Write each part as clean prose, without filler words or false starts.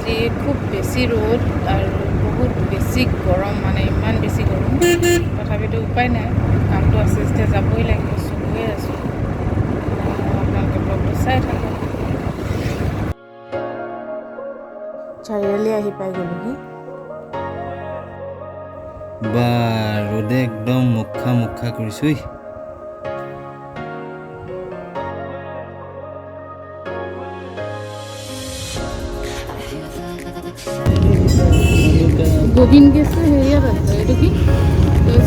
আজি খুব বেছি ৰ'দ আৰু বহুত বেছি গৰম, মানে ইমান বেছি গৰম। তথাপিতো উপায় নাই, কামটো আছে যেতিয়া যাবই লাগিব, চবয়ে আছোঁ। আপোনালোকে ব্লগটো চাই থাকক। চাৰিআলি আহি পাই গ'লোহি। বা ৰ'দে একদম মুখা কৰিছোঁ। গোবিন্দ গেছটো হেৰিয়াত আছে, এইটো কি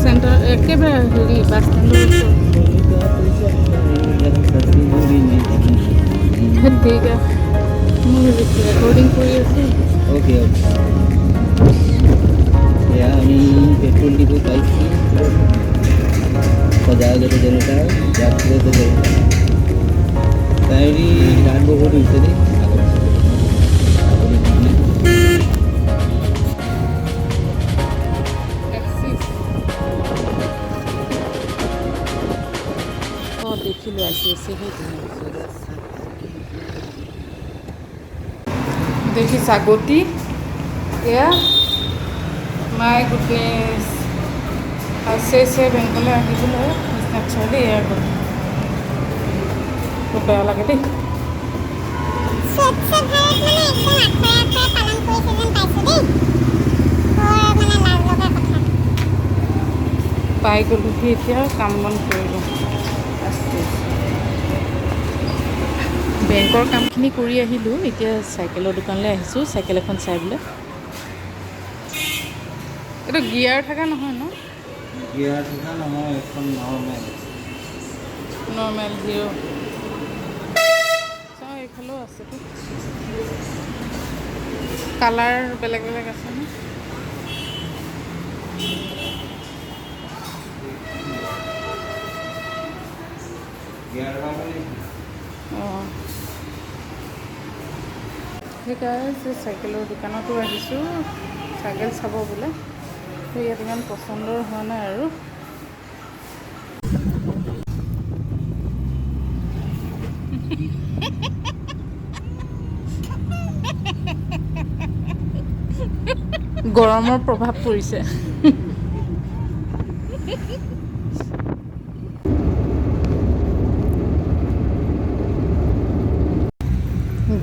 চেণ্টাৰ, একেবাৰে হেৰি বাছ ষ্টেণ্ডৰ ওচৰত। ঠিক আছে, মই ৰেকৰ্ডিং কৰি আছোঁ। ওকে এয়া আমি পেট্ৰোল ডিপো পাইছি সজাগত জনতাৰ জাগ্ৰত জনতা তাইৰি গান বহুত হৈছে দেই দেখিলোঁ আছে দেখিছা গতি এয়া মাই গুডনেছ আছে বেংকলৈ আহিবলৈ বিশ্বনাথ চাৰিআলি এয়া গ'ল। খুব বেয়া লাগে দেই। পাই গ'লোহি, এতিয়া কাম বন কৰিলোঁ। বেংকৰ কামখিনি কৰি আহিলোঁ, এতিয়া চাইকেলৰ দোকানলৈ আহিছোঁ চাইকেল এখন চাই বোলে। এইটো গিয়াৰ থকা নহয় ন? গিয়াৰ থকা নহয়, এখন নৰ্মেল হিৰ'। চাওঁ এইফালেও আছেতো, কালাৰ বেলেগ বেলেগ আছে ন? অঁ সেইকাৰণে চাইকেলৰ দোকানতো আহিছোঁ, চাইকেল চাব বোলে। ইয়াত ইমান পচন্দৰ হোৱা নাই আৰু। গৰমৰ প্ৰভাৱ পৰিছে।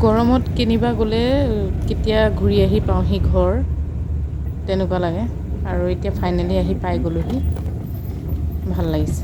গৰমত কিনিবা গ'লে কেতিয়া ঘূৰি আহি পাওঁহি ঘৰ, তেনেকুৱা লাগে। আৰু এতিয়া ফাইনেলি আহি পাই গ'লোহি, ভাল লাগিছে।